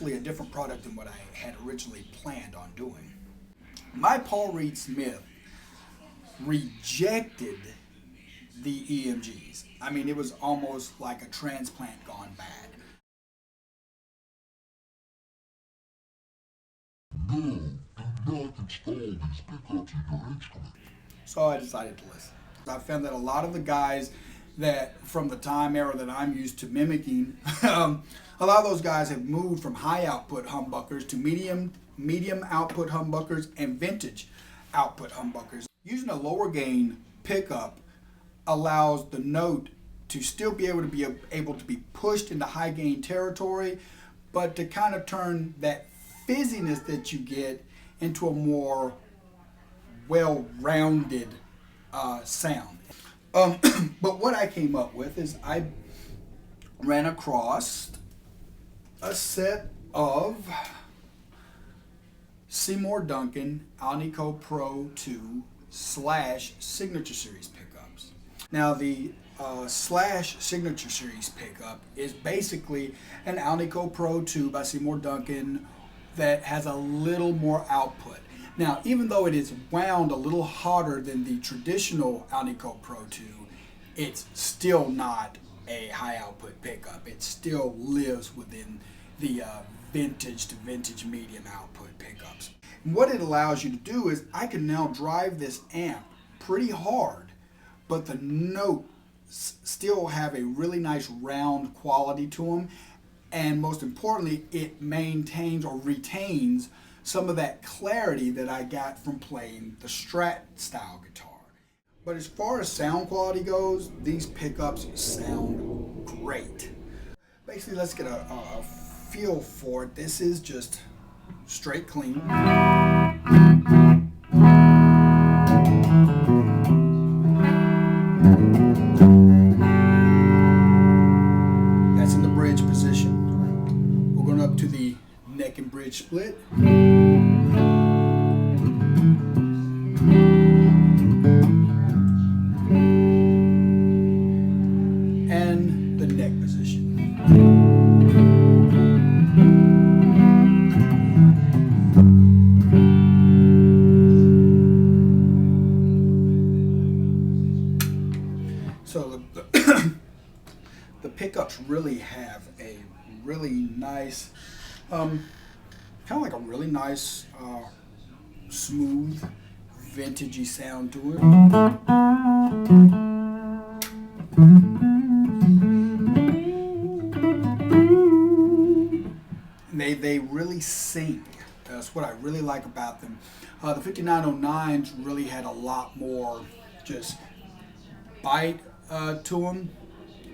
actually a different product than what I had originally planned on doing. My Paul Reed Smith rejected the EMGs. I mean, it was almost like a transplant gone bad. No, do not install these pickups in your instrument. So I decided to listen. I found that a lot of the guys that from the time era that I'm used to mimicking, a lot of those guys have moved from high output humbuckers to medium output humbuckers and vintage output humbuckers. Using a lower gain pickup allows the note to still be able to be pushed into high gain territory, but to kind of turn that fizziness that you get into a more well-rounded sound. But what I came up with is I ran across a set of Seymour Duncan Alnico Pro 2 / Signature Series pickups. Now the / Signature Series pickup is basically an Alnico Pro 2 by Seymour Duncan that has a little more output. Now, even though it is wound a little harder than the traditional Alnico Pro 2, it's still not a high output pickup. It still lives within the vintage to vintage medium output pickups. And what it allows you to do is I can now drive this amp pretty hard, but the notes still have a really nice round quality to them. And most importantly, it maintains or retains some of that clarity that I got from playing the Strat style guitar. But as far as sound quality goes, these pickups sound great. Basically, let's get a feel for it. This is just straight clean. That's in the bridge position. We're going up to the neck and bridge split. And the neck position. So the pickups really have a really nice, kind of like a really nice, smooth, vintagey sound to it. And they really sing. That's what I really like about them. The 5909s really had a lot more just bite to them.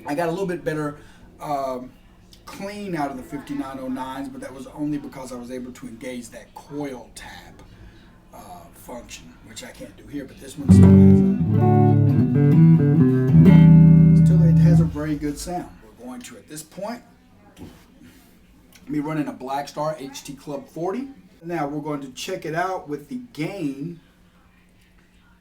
I got a little bit better clean out of the 5909s, but that was only because I was able to engage that coil tap function, which I can't do here, but this one still has a very good sound. We're going to, at this point, be running a Blackstar HT Club 40. Now we're going to check it out with the gain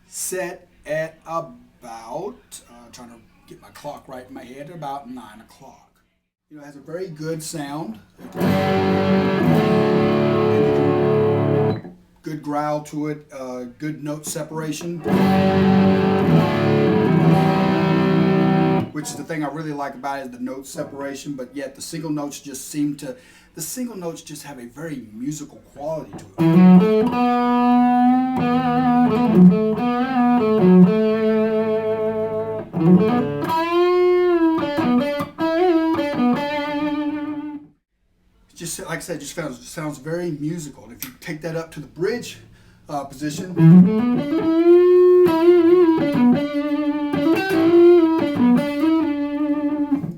set at about, trying to get my clock right in my head, about 9 o'clock. You know, it has a very good sound. Good growl to it, good note separation. Which is the thing I really like about it, is the note separation, but yet the single notes just have a very musical quality to it. Just like I said, just sounds very musical. And if you take that up to the bridge position,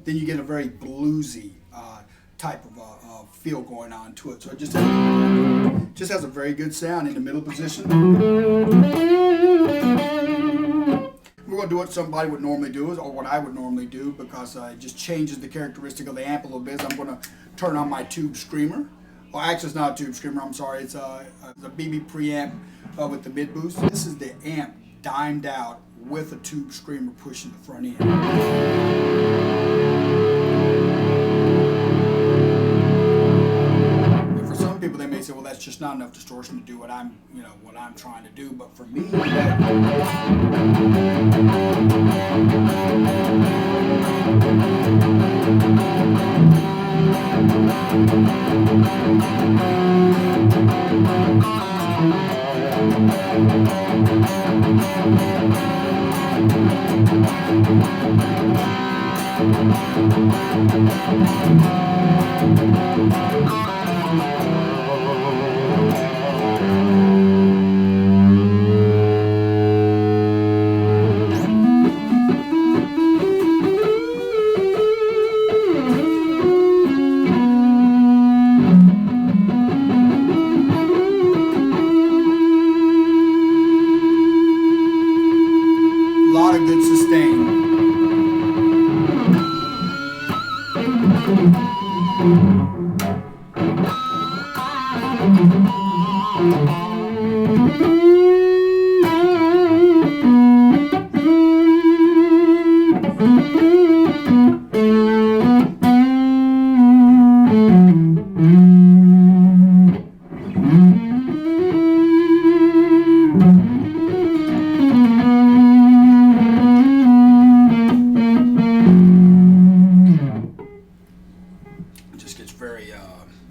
then you get a very bluesy type of feel going on to it. So it just has a very good sound in the middle position. We're going to do what somebody would normally do, or what I would normally do, because it just changes the characteristic of the amp a little bit. So I'm going to turn on my tube screamer. Well, actually, it's not a tube screamer. I'm sorry. It's a BB preamp with the mid boost. This is the amp dimed out with a tube screamer pushing the front end. that's just not enough distortion to do what I'm trying to do. But for me, a lot of good sustain.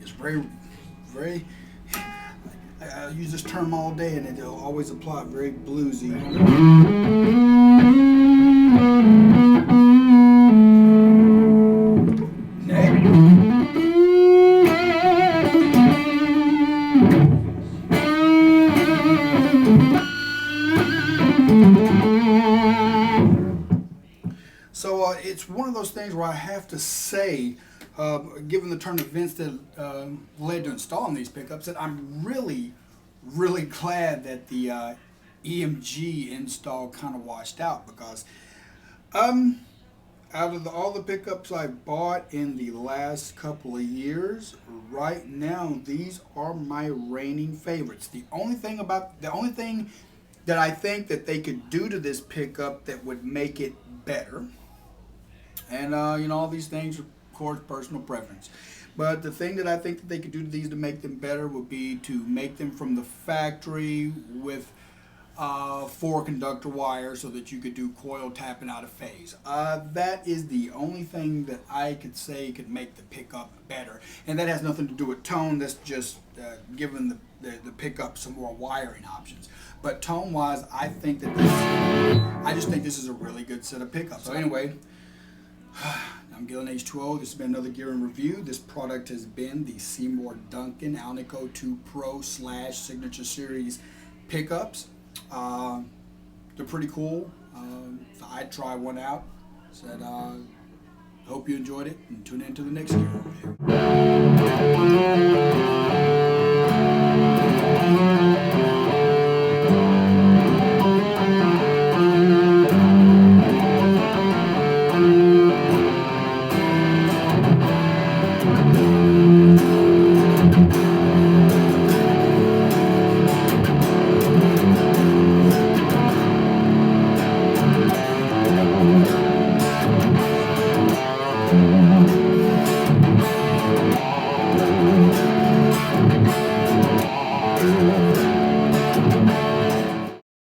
It's very. I use this term all day, and it'll always apply. Very bluesy. So it's one of those things where I have to say, given the turn of events that led to installing these pickups, that I'm really glad that the EMG install kind of washed out, because out of all the pickups I bought in the last couple of years, right now these are my reigning favorites. The only thing that I think that they could do to this pickup that would make it better, and all these things are, of course, personal preference, but the thing that I think that they could do to these to make them better would be to make them from the factory with 4 conductor wires, so that you could do coil tapping out of phase. That is the only thing that I could say could make the pickup better, and that has nothing to do with tone. That's just giving the pickup some more wiring options. But tone wise, I just think this is a really good set of pickups. So anyway, I'm Gillen H2O. This has been another gear and review. This product has been the Seymour Duncan Alnico 2 Pro / Signature Series pickups. They're pretty cool. I'd try one out. Said, hope you enjoyed it, and tune in to the next gear review.